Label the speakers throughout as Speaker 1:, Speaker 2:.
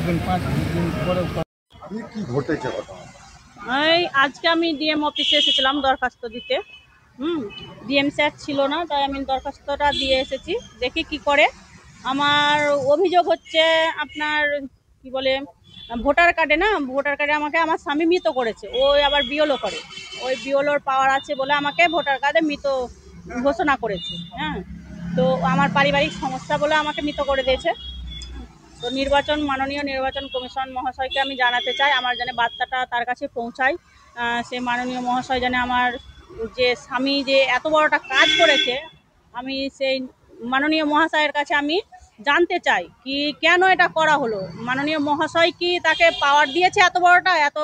Speaker 1: দিন 5 দিন পরে কি ঘটেছে ঘটনা?
Speaker 2: আজকে আমি ডিএম অফিসে এসেছিলাম দরখাস্ত দিতে। ডিএম স্যার ছিল না, তাই আমি দরখাস্তটা দিয়ে এসেছি। দেখি কি করে। আমার অভিযোগ হচ্ছে আপনার কি বলে ভোটার কার্ডে আমাকে আমার স্বামী মৃত করেছে। ওই আবার বিওলো করে, ওই বিওলোর পাওয়ার আছে বলে আমাকে ভোটার কার্ডে মৃত ঘোষণা করেছে। তো আমার পারিবারিক সমস্যা বলে আমাকে মৃত করে দিয়েছে। তো মাননীয় নির্বাচন কমিশন মহাশয়কে আমি জানাতে চাই আমার যেন বার্তাটা তার কাছে পৌঁছায়। সে মাননীয় মহাশয় যেন আমার যে স্বামী যে এত বড়টা কাজ করেছে, আমি সেই মাননীয় মহাশয়ের কাছে আমি জানতে চাই কি কেন এটা করা হলো। মাননীয় মহাশয় কি তাকে পাওয়ার দিয়েছে এত বড়টা, এত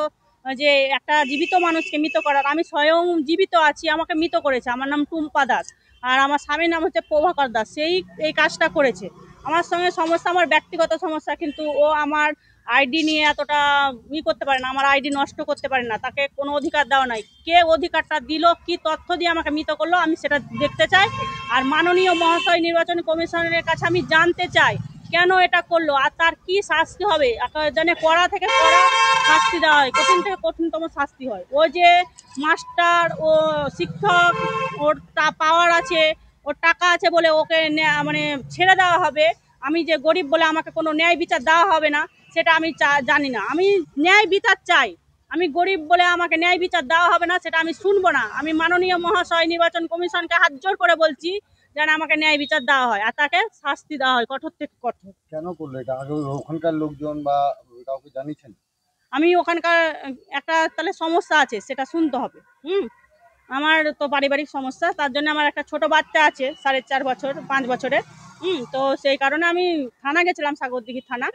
Speaker 2: যে একটা জীবিত মানুষকে মৃত করার? আমি স্বয়ং জীবিত আছি, আমাকে মৃত করেছে। আমার নাম টুম্পা দাস আর আমার স্বামীর নাম হচ্ছে প্রভাকর দাস। সেই এই কাজটা করেছে। আমার সঙ্গে সমস্যা আমার ব্যক্তিগত সমস্যা, কিন্তু ও আমার আইডি নিয়ে এতটা করতে পারে না, আমার আইডি নষ্ট করতে পারে না। তাকে কোনো অধিকার দেওয়া নাই। কে অধিকারটা দিল, কি তথ্য দিয়ে আমাকে মৃত করলো, আমি সেটা দেখতে চাই। আর মাননীয় মহাশয় নির্বাচন কমিশনের কাছে আমি জানতে চাই কেন এটা করলো আর তার কি শাস্তি হবে। যেন কড়া থেকে কড়া শাস্তি দেওয়া হয়, কঠিন থেকে কঠিনতম শাস্তি হয়। ও যে মাস্টার ও শিক্ষক, ওর পাওয়ার আছে, ওর টাকা আছে বলে ওকে মানে ছেড়ে দেওয়া হবে। আমি যে গরিব বলে আমাকে কোনো ন্যায় বিচার দেওয়া হবে না, সেটা আমি জানি না। আমি ন্যায় বিচার চাই। আমি গরিব বলে আমাকে ন্যায় বিচার দেওয়া হবে না, সেটা আমি শুনবো না। আমি মাননীয় মহাশয় নির্বাচন কমিশনকে হাত জোর করে বলছি যেন আমাকে ন্যায় বিচার দেওয়া হয় আর তাকে শাস্তি দেওয়া হয় কঠোর থেকে কঠোর।
Speaker 1: কেন করলো এটা? আগে ওখানকার লোকজন বা কাউকে জানিয়েছেন?
Speaker 2: আমি ওখানকার একটা তাহলে সমস্যা আছে, সেটা শুনতে হবে। আমার তো পারিবারিক সমস্যা, তার জন্য আমার একটা ছোট বাচ্চা আছে 4.5 বছর 5 বছরের। তো সেই কারণে আমি থানা গেছিলাম, সাগরদিঘি থানা।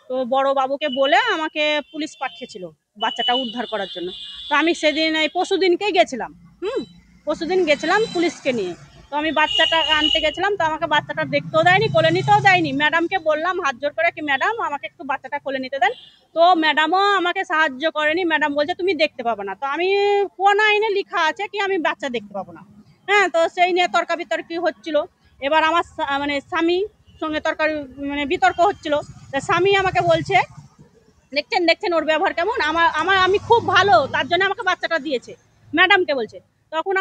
Speaker 2: তো বড় বাবুকে বলে আমাকে পুলিশ পাঠিয়েছিল বাচ্চাটা উদ্ধার করার জন্য। তো আমি সেদিন এই পরশুদিনকেই গেছিলাম। পরশুদিন গেছিলাম পুলিশকে নিয়ে। তো আমি বাচ্চাটা আনতে গেছিলাম, তো আমাকে বাচ্চাটা দেখতেও দেয়নি, কোলে নিতেও দেয়নি। ম্যাডামকে বললাম হাত জোর করে কি ম্যাডাম আমাকে একটু বাচ্চাটা কোলে নিতে দেন। তো ম্যাডামও আমাকে সাহায্য করেনি। ম্যাডাম বলছে তুমি দেখতে পাবে না। তো আমি কোন আইনে লেখা আছে কি আমি বাচ্চা দেখতে পাবো না? তো সেই নিয়ে তর্কাবিতর্কি হচ্ছিল। এবার আমার মানে স্বামীর সঙ্গে বিতর্ক হচ্ছিল। তো স্বামী আমাকে বলছে দেখছেন ওর ব্যবহার কেমন। আমি খুব ভালো, তার জন্য আমাকে বাচ্চাটা দিয়েছে, ম্যাডামকে বলছে। তখন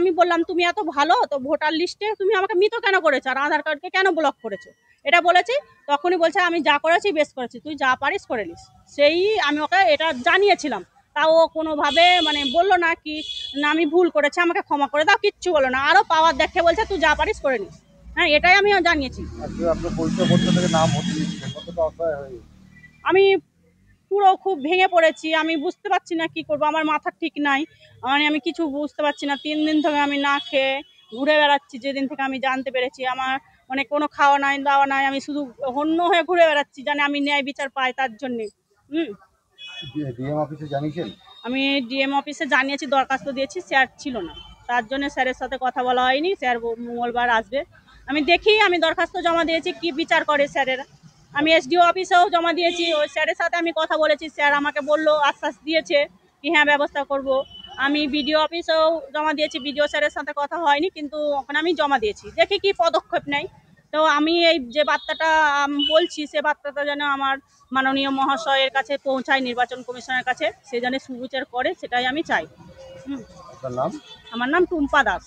Speaker 2: আমি বললাম তুমি এত ভালো তো ভোটার লিস্টে তুমি আমাকে মৃত কেন করেছো আর আধার কার্ডকে কেন ব্লক করেছো, এটা বলেছি। তখনই বলছে আমি যা করেছি বেশ করেছি, তুই যা পারিস করে নিস। সেই আমি ওকে এটা জানিয়েছিলাম, তাও ও কোনোভাবে মানে বললো না কি না আমি ভুল করেছি আমাকে ক্ষমা করে দাও, কিচ্ছু বলো না। আরও পাওয়ার দেখে বলছে তুই যা পারিস করে নিস। এটাই আমি জানিয়েছি। আমি পুরো খুব ভেঙে পড়েছি। আমি বুঝতে পারছি না কি করবো, আমার মাথা ঠিক নাই। আমি কিছু বুঝতে পারছি না। 3 দিন ধরে আমি না খেয়ে ঘুরে বেড়াচ্ছি। যেদিন থেকে আমি জানতে পেরেছি আমার কোনো খাওয়া নাই দাওয়া নাই, আমি শুধু হন্য হয়ে ঘুরে বেড়াচ্ছি জানি আমি ন্যায় বিচার পাই তার জন্যে। আমি ডিএম অফিসে জানিয়েছি, দরখাস্ত দিয়েছি, স্যার ছিল না, তার জন্য স্যারের সাথে কথা বলা হয়নি। স্যার মঙ্গলবার আসবে। আমি দেখি, আমি দরখাস্ত জমা দিয়েছি, কি বিচার করে স্যারেরা। আমি এসডিও অফিসেও জমা দিয়েছি, ওই স্যারের সাথে আমি কথা বলেছি। স্যার আমাকে বললো, আশ্বাস দিয়েছে কি হ্যাঁ ব্যবস্থা করব। আমি বিডিও অফিসেও জমা দিয়েছি, বিডিও স্যারের সাথে কথা হয়নি, কিন্তু ওখানে আমি জমা দিয়েছি। দেখি কি পদক্ষেপ নেই। তো আমি এই যে বার্তাটা বলছি, সে বার্তাটা যেন আমার মাননীয় মহাশয়ের কাছে পৌঁছায়, নির্বাচন কমিশনের কাছে, সে যেন সুবিচার করে, সেটাই আমি চাই। আমার নাম টুম্পা দাস।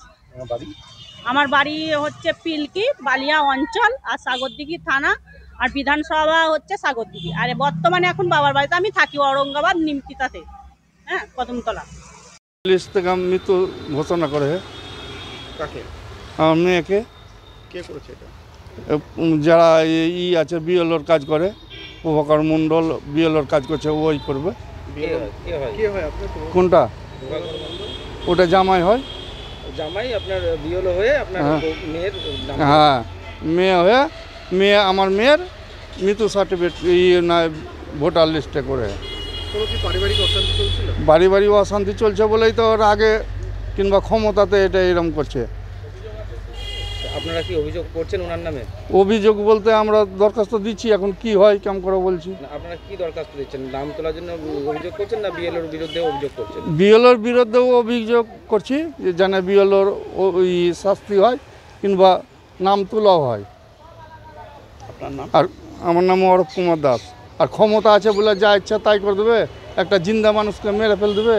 Speaker 2: আমার বাড়ি হচ্ছে পিলকি বালিয়া অঞ্চল আর সাগরদিঘি থানা, আর বিধানসভা হচ্ছে সাগরদিঘি। আর বর্তমানে এখন বাবার বাড়িতে আমি থাকি, ঔরঙ্গাবাদ নিমতিতাতে, কদমতলা।
Speaker 3: পুলিশ থেকে মৃত্যু ঘোষণা করে।
Speaker 1: কাকে?
Speaker 3: আমার মেয়েকে।
Speaker 1: কে করেছে এটা?
Speaker 3: যারা আছে বিএলওর কাজ করে, প্রভাকর মণ্ডল বিএলওর কাজ করছে, ওই করবে। কোনটা? ওটা জামাই হয়।
Speaker 4: জামাই আপনার বিএলও হয়ে আপনার মেয়ের?
Speaker 3: হ্যাঁ, মেয়ে হয়ে আমার মেয়ের মৃত্যু সার্টিফিকেট ভোটার লিস্টে করে। পারিবারিক অশান্তি চলছে বলেই তো ওর আগে কিংবা ক্ষমতাতে এটা এরকম করছে।
Speaker 4: আপনারা কি অভিযোগ করছেন ওনার নামে?
Speaker 3: অভিযোগ বলতে আমরা দরখাস্ত দিচ্ছি, এখন কি হয় কেমন করে বলছি।
Speaker 4: আপনারা কি দরখাস্ত দিচ্ছেন? নাম তোলার জন্য অভিযোগ করছেন না বিএলওর বিরুদ্ধে অভিযোগ করছেন?
Speaker 3: বিএলওর বিরুদ্ধেও অভিযোগ করছি, যে যেন বিএলওর ওই শাস্তি হয় কিংবা নাম তোলাও হয়।
Speaker 1: আপনার নাম?
Speaker 3: আর আমার নাম অরূপ কুমার দাস। আর ক্ষমতা আছে বলে যা ইচ্ছা তাই করে দেবে, একটা জিন্দা মানুষকে মেরে ফেল দেবে।